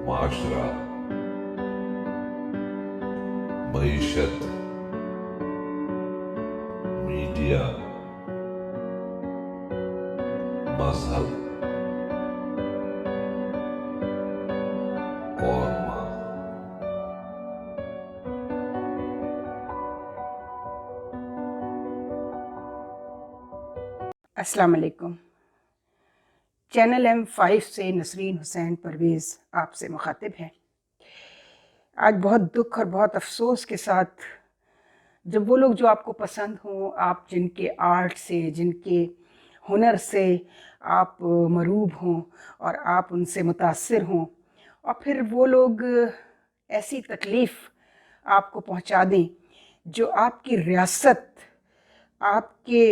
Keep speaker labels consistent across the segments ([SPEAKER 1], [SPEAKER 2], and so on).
[SPEAKER 1] معاشرہ، معیشت، میڈیا، مذہب اور ماں۔
[SPEAKER 2] السلام علیکم۔ چینل M5 سے نسرین حسین پرویز آپ سے مخاطب ہے۔ آج بہت دکھ اور بہت افسوس کے ساتھ جب وہ لوگ جو آپ کو پسند ہوں، آپ جن کے آرٹ سے، جن کے ہنر سے آپ مروب ہوں اور آپ ان سے متاثر ہوں، اور پھر وہ لوگ ایسی تکلیف آپ کو پہنچا دیں جو آپ کی ریاست، آپ کے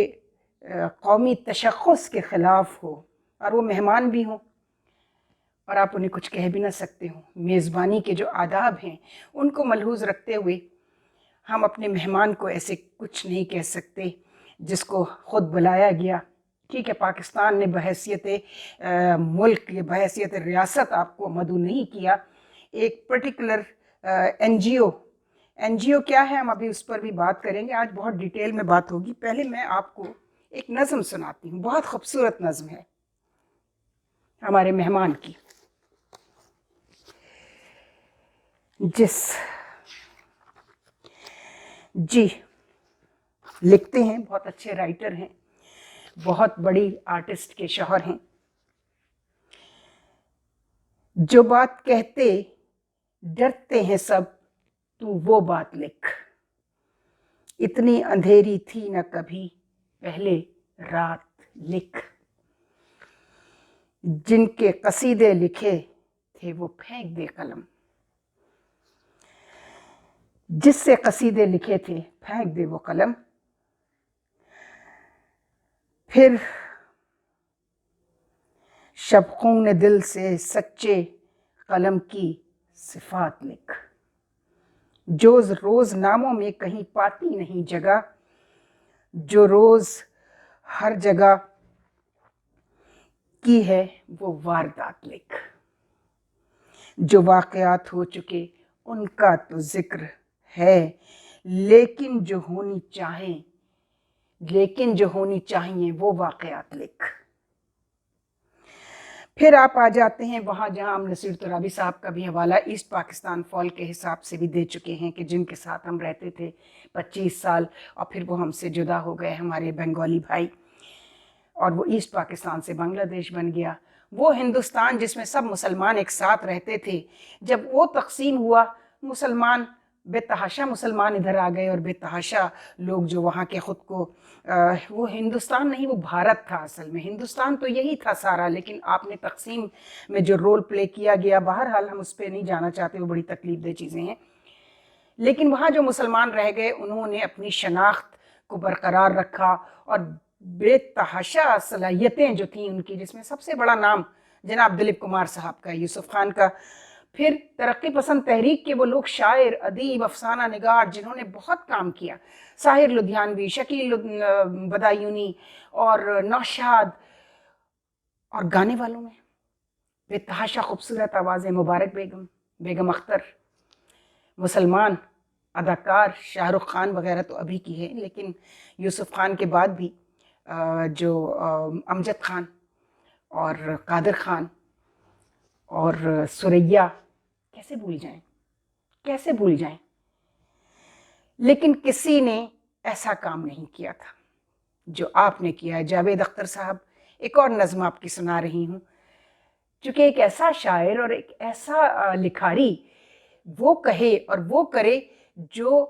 [SPEAKER 2] قومی تشخص کے خلاف ہو، اور وہ مہمان بھی ہوں اور آپ انہیں کچھ کہہ بھی نہ سکتے ہوں۔ میزبانی کے جو آداب ہیں ان کو ملحوظ رکھتے ہوئے ہم اپنے مہمان کو ایسے کچھ نہیں کہہ سکتے جس کو خود بلایا گیا۔ ٹھیک ہے، پاکستان نے بحیثیت ملک یا بحیثیت ریاست آپ کو مدعو نہیں کیا، ایک پرٹیکولر این جی او کیا ہے، ہم ابھی اس پر بھی بات کریں گے۔ آج بہت ڈیٹیل میں بات ہوگی۔ پہلے میں آپ کو ایک نظم سناتی ہوں، بہت خوبصورت نظم ہے ہمارے مہمان کی۔ جی لکھتے ہیں، بہت اچھے رائٹر ہیں، بہت بڑی آرٹسٹ کے شوہر ہیں۔ جو بات کہتے ڈرتے ہیں سب، تو وہ بات لکھ، اتنی اندھیری تھی نہ کبھی پہلے رات لکھ، جن کے قصیدے لکھے تھے وہ پھینک دے قلم، جس سے قصیدے لکھے تھے پھینک دے وہ قلم، پھر شب خون دل سے سچے قلم کی صفات لکھ، جو روز ناموں میں کہیں پاتی نہیں جگہ، جو روز ہر جگہ کی ہے وہ واردات لکھ، جو واقعات ہو چکے ان کا تو ذکر ہے، لیکن جو ہونی چاہیے وہ واقعات لکھ۔ پھر آپ آ جاتے ہیں وہاں جہاں ہم نصیر ترابی صاحب کا بھی حوالہ ایسٹ پاکستان فال کے حساب سے بھی دے چکے ہیں، کہ جن کے ساتھ ہم رہتے تھے 25 سال اور پھر وہ ہم سے جدا ہو گئے، ہمارے بنگالی بھائی، اور وہ ایسٹ پاکستان سے بنگلہ دیش بن گیا۔ وہ ہندوستان جس میں سب مسلمان ایک ساتھ رہتے تھے، جب وہ تقسیم ہوا، مسلمان بے تحاشا مسلمان ادھر آ گئے، اور بے تحاشا لوگ جو وہاں کے خود کو وہ ہندوستان نہیں، وہ بھارت تھا اصل میں، ہندوستان تو یہی تھا سارا، لیکن آپ نے تقسیم میں جو رول پلے کیا گیا، بہرحال ہم اس پہ نہیں جانا چاہتے، وہ بڑی تکلیف دہ چیزیں ہیں۔ لیکن وہاں جو مسلمان رہ گئے انہوں نے اپنی شناخت کو برقرار رکھا، اور بے تحاشا صلاحیتیں جو تھیں ان کی، جس میں سب سے بڑا نام جناب دلیپ کمار صاحب کا، یوسف خان کا، پھر ترقی پسند تحریک کے وہ لوگ شاعر، ادیب، افسانہ نگار جنہوں نے بہت کام کیا، ساحر لدھیانوی، شکیل بدایونی اور نوشاد، اور گانے والوں میں بے تحاشا خوبصورت آوازیں، مبارک بیگم اختر، مسلمان اداکار شاہ رخ خان وغیرہ تو ابھی کی ہے، لیکن یوسف خان کے بعد بھی جو امجد خان اور قادر خان اور سریا، کیسے بھول جائیں۔ لیکن کسی نے ایسا کام نہیں کیا تھا جو آپ نے کیا ہے۔ جاوید اختر صاحب، ایک اور نظم آپ کی سنا رہی ہوں، چونکہ ایک ایسا شاعر اور ایک ایسا لکھاری وہ کہے اور وہ کرے جو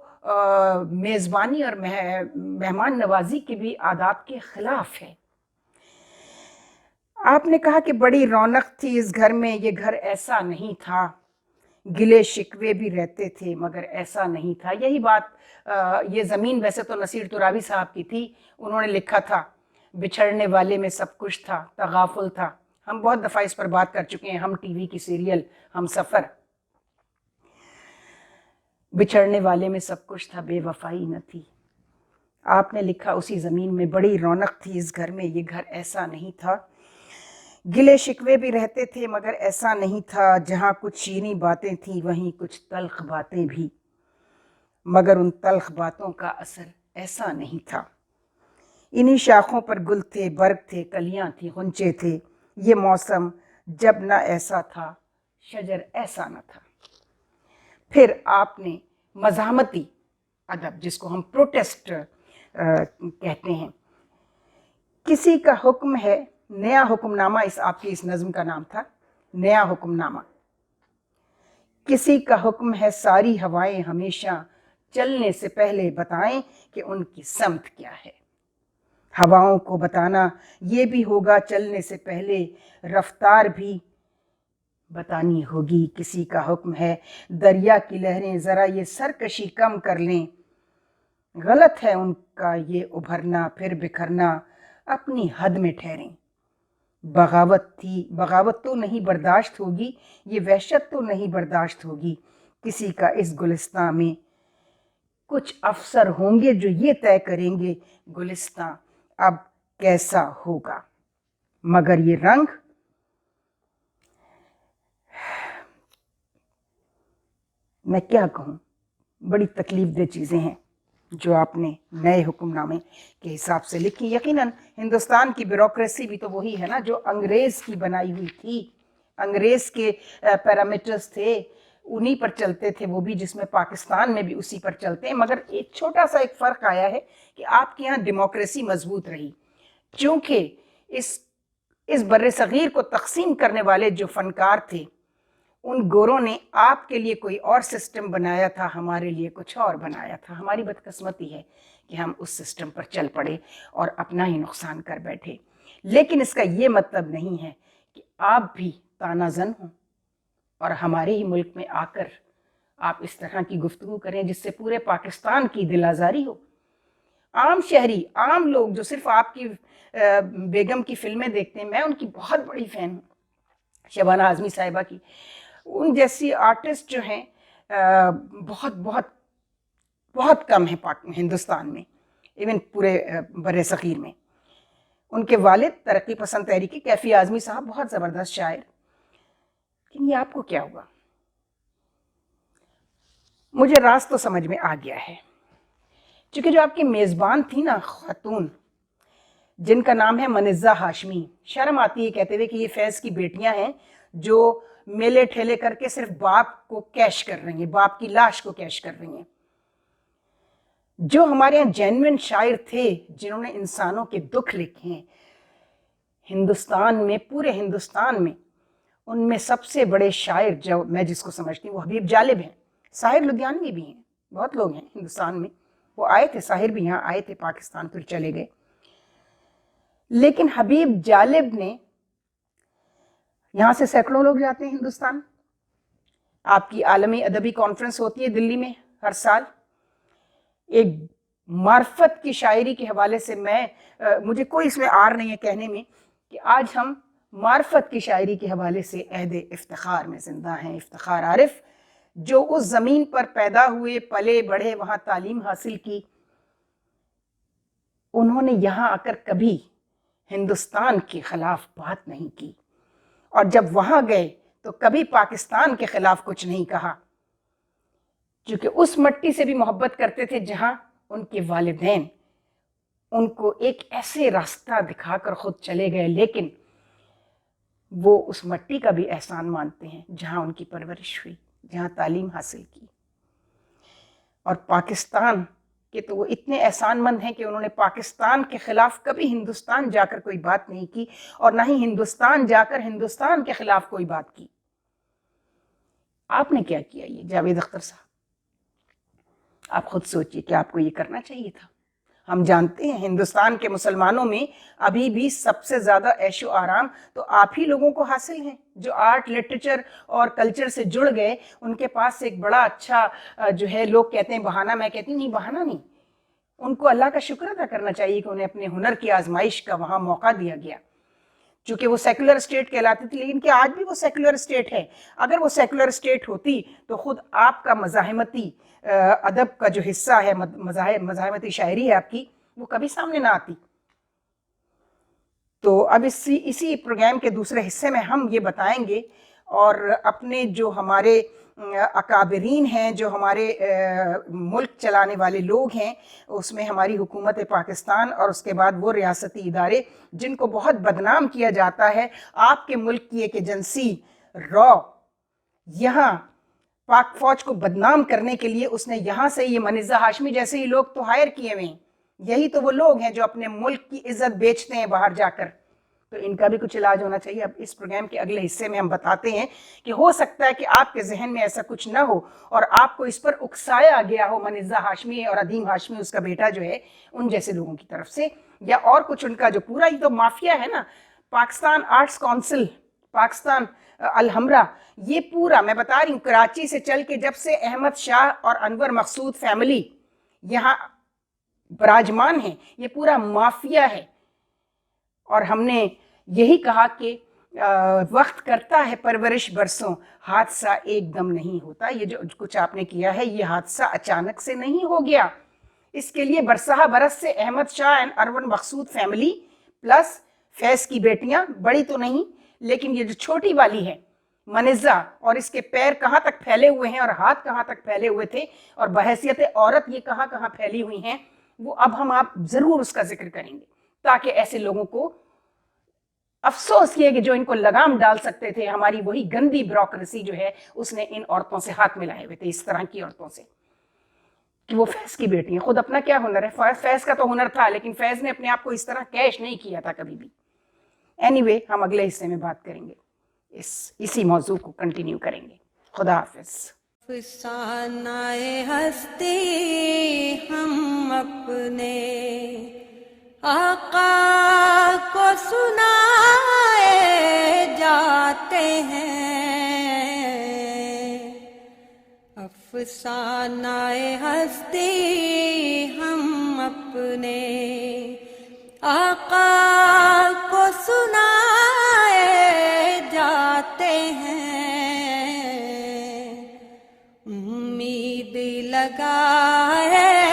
[SPEAKER 2] میزبانی اور مہمان نوازی کے بھی آداب کے خلاف ہے۔ آپ نے کہا کہ بڑی رونق تھی اس گھر میں، یہ گھر ایسا نہیں تھا، گلے شکوے بھی رہتے تھے مگر ایسا نہیں تھا۔ یہی بات، یہ زمین ویسے تو نصیر ترابی صاحب کی تھی، انہوں نے لکھا تھا بچھڑنے والے میں سب کچھ تھا، تغافل تھا۔ ہم بہت دفعہ اس پر بات کر چکے ہیں، ہم ٹی وی کی سیریل ہم سفر۔ بچھڑنے والے میں سب کچھ تھا، بے وفائی نہ تھی۔ آپ نے لکھا اسی زمین میں، بڑی رونق تھی اس گھر میں، یہ گھر ایسا نہیں تھا، گلے شکوے بھی رہتے تھے مگر ایسا نہیں تھا، جہاں کچھ شیریں باتیں تھیں وہیں کچھ تلخ باتیں بھی، مگر ان تلخ باتوں کا اثر ایسا نہیں تھا۔ انہی شاخوں پر گل تھے، برگ تھے، کلیاں تھیں، غنچے تھے، یہ موسم جب نہ ایسا تھا، شجر ایسا نہ تھا۔ پھر آپ نے مزاحمتی ادب، جس کو ہم پروٹیسٹ کہتے ہیں، کسی کا حکم ہے، نیا حکم نامہ آپ کی اس نظم کا نام تھا، نیا حکم نامہ۔ کسی کا حکم ہے ساری ہوائیں ہمیشہ چلنے سے پہلے بتائیں کہ ان کی سمت کیا ہے۔ ہواؤں کو بتانا یہ بھی ہوگا چلنے سے پہلے رفتار بھی بتانی ہوگی۔ کسی کا حکم ہے دریا کی لہریں ذرا یہ سرکشی کم کر لیں، غلط ہے ان کا یہ ابھرنا پھر بکھرنا، اپنی حد میں ٹھہریں۔ بغاوت تو نہیں برداشت ہوگی، یہ وحشت تو نہیں برداشت ہوگی۔ کسی کا اس گلستان میں کچھ افسر ہوں گے جو یہ طے کریں گے گلستان اب کیسا ہوگا، مگر یہ رنگ میں کیا کہوں، بڑی تکلیف دہ چیزیں ہیں جو آپ نے نئے حکم نامے کے حساب سے لکھی۔ یقیناً ہندوستان کی بیوروکریسی بھی تو وہی ہے نا جو انگریز کی بنائی ہوئی تھی، انگریز کے پیرامیٹرز تھے، انہی پر چلتے تھے وہ بھی، جس میں پاکستان میں بھی اسی پر چلتے ہیں، مگر ایک چھوٹا سا ایک فرق آیا ہے کہ آپ کے یہاں ڈیموکریسی مضبوط رہی، چونکہ اس بر صغیر کو تقسیم کرنے والے جو فنکار تھے ان گوروں نے آپ کے لیے کوئی اور سسٹم بنایا تھا، ہمارے لیے کچھ اور بنایا تھا۔ ہماری بدقسمتی ہے کہ ہم اس سسٹم پر چل پڑے اور اپنا ہی نقصان کر بیٹھے، لیکن اس کا یہ مطلب نہیں ہے کہ آپ بھی طعنہ زن ہوں اور ہمارے ہی ملک میں آ کر آپ اس طرح کی گفتگو کریں جس سے پورے پاکستان کی دل آزاری ہو۔ عام شہری، عام لوگ جو صرف آپ کی بیگم کی فلمیں دیکھتے ہیں، میں ان کی بہت بڑی فین ہوں، شبانہ اعظمی صاحبہ کی، ان جیسی آرٹسٹ جو ہیں بہت بہت بہت کم ہیں ہندوستان میں، ایون پورے بر صغیر میں۔ ان کے والد ترقی پسند تحریکی کیفی اعظمی صاحب بہت زبردست شاعر، لیکن یہ آپ کو کیا ہوا؟ مجھے راز تو سمجھ میں آ گیا ہے، چونکہ جو آپ کی میزبان تھی نا خاتون، جن کا نام ہے منزہ ہاشمی، شرم آتی ہے کہتے ہوئے کہ یہ فیض کی بیٹیاں ہیں جو میلے ٹھیلے کر کے صرف باپ کو کیش کر رہی ہیں، باپ کی لاش کو کیش کر رہی ہیں۔ جو ہمارے یہاں جینوئن شاعر تھے جنہوں نے انسانوں کے دکھ لکھے ہیں ہندوستان میں، پورے ہندوستان میں، ان میں سب سے بڑے شاعر جو میں جس کو سمجھتی ہوں وہ حبیب جالب ہیں۔ ساحر لدھیانوی بھی ہیں، بہت لوگ ہیں ہندوستان میں، وہ آئے تھے، ساحر بھی یہاں آئے تھے پاکستان، پھر چلے گئے، لیکن حبیب جالب نے، یہاں سے سینکڑوں لوگ جاتے ہیں ہندوستان، آپ کی عالمی ادبی کانفرنس ہوتی ہے دلی میں ہر سال، ایک معرفت کی شاعری کے حوالے سے مجھے کوئی اس میں آر نہیں ہے کہنے میں کہ آج ہم معرفت کی شاعری کے حوالے سے عہد افتخار میں زندہ ہیں۔ افتخار عارف جو اس زمین پر پیدا ہوئے، پلے بڑھے، وہاں تعلیم حاصل کی، انہوں نے یہاں آ کر کبھی ہندوستان کے خلاف بات نہیں کی، اور جب وہاں گئے تو کبھی پاکستان کے خلاف کچھ نہیں کہا، چونکہ اس مٹی سے بھی محبت کرتے تھے جہاں ان کے والدین ان کو ایک ایسے راستہ دکھا کر خود چلے گئے، لیکن وہ اس مٹی کا بھی احسان مانتے ہیں جہاں ان کی پرورش ہوئی، جہاں تعلیم حاصل کی۔ اور پاکستان کہ تو وہ اتنے احسان مند ہیں کہ انہوں نے پاکستان کے خلاف کبھی ہندوستان جا کر کوئی بات نہیں کی، اور نہ ہی ہندوستان جا کر ہندوستان کے خلاف کوئی بات کی۔ آپ نے کیا کیا؟ یہ جاوید اختر صاحب، آپ خود سوچئے کہ آپ کو یہ کرنا چاہیے تھا۔ ہم جانتے ہیں ہندوستان کے مسلمانوں میں ابھی بھی سب سے زیادہ عیش و آرام تو آپ ہی لوگوں کو حاصل ہیں جو آرٹ، لٹریچر اور کلچر سے جڑ گئے، ان کے پاس ایک بڑا اچھا جو ہے، لوگ کہتے ہیں بہانہ، میں کہتی ہوں نہیں، بہانہ نہیں، ان کو اللہ کا شکر ادا کرنا چاہیے کہ انہیں اپنے ہنر کی آزمائش کا وہاں موقع دیا گیا، چونکہ وہ سیکولر اسٹیٹ کہلاتی تھی، لیکن کیا آج بھی وہ سیکولر اسٹیٹ ہے؟ اگر وہ سیکولر اسٹیٹ ہوتی تو خود آپ کا مزاحمتی ادب کا جو حصہ ہے، مزاحمتی شاعری ہے آپ کی، وہ کبھی سامنے نہ آتی۔ تو اب اسی پروگرام کے دوسرے حصے میں ہم یہ بتائیں گے، اور اپنے جو ہمارے اکابرین ہیں، جو ہمارے ملک چلانے والے لوگ ہیں، اس میں ہماری حکومت پاکستان اور اس کے بعد وہ ریاستی ادارے جن کو بہت بدنام کیا جاتا ہے. آپ کے ملک کی ایک ایجنسی را یہاں پاک فوج کو بدنام کرنے کے لیے اس نے یہاں سے یہ منیزہ ہاشمی جیسے ہی لوگ تو ہائر کیے ہوئے ہیں. یہی تو وہ لوگ ہیں جو اپنے ملک کی عزت بیچتے ہیں باہر جا کر. تو ان کا بھی کچھ علاج ہونا چاہیے. اب اس پروگرام کے اگلے حصے میں ہم بتاتے ہیں کہ ہو سکتا ہے کہ آپ کے ذہن میں ایسا کچھ نہ ہو اور آپ کو اس پر اکسایا گیا ہو منیزہ ہاشمی اور عدیم ہاشمی اس کا بیٹا جو ہے ان جیسے لوگوں کی طرف سے، یا اور کچھ ان کا جو پورا یہ تو مافیا ہے نا، پاکستان آرٹس کونسل، پاکستان الحمرہ، یہ پورا میں بتا رہی ہوں کراچی سے چل کے جب سے احمد شاہ اور انور مقصود فیملی یہاں براجمان ہیں، یہ پورا مافیا ہے. اور ہم نے یہی کہا کہ وقت کرتا ہے پرورش برسوں، حادثہ ایک دم نہیں ہوتا. یہ جو کچھ آپ نے کیا ہے یہ حادثہ اچانک سے نہیں ہو گیا. اس کے لیے برسہ برس سے Ahmad Shah and Anwar Maqsood family plus Faiz کی بیٹیاں، بڑی تو نہیں لیکن یہ جو چھوٹی والی ہے منیزہ، اور اس کے پیر کہاں تک پھیلے ہوئے ہیں اور ہاتھ کہاں تک پھیلے ہوئے تھے اور بحیثیت عورت یہ کہاں کہاں پھیلی ہوئی ہیں، وہ اب ہم آپ ضرور اس کا ذکر کریں گے تاکہ ایسے لوگوں کو افسوس یہ کہ جو ان کو لگام ڈال سکتے تھے، ہماری وہی گندی بیوروکریسی جو ہے اس نے ان عورتوں سے ہاتھ ملائے ہوئے تھے، اس طرح کی عورتوں سے، کہ وہ فیض کی بیٹی ہیں. خود اپنا کیا ہنر ہے، فیض کا تو ہنر تھا لیکن فیض نے اپنے آپ کو اس طرح کیش نہیں کیا تھا کبھی بھی. اینی وے ہم اگلے حصے میں بات کریں گے، اسی موضوع کو کنٹینیو کریں گے. خدا حافظ.
[SPEAKER 3] افسانۂ ہستی ہم اپنے آقا کو سنائے جاتے ہیں. افسانۂ ہستی ہم اپنے آقا کو سنائے جاتے ہیں. امید لگائے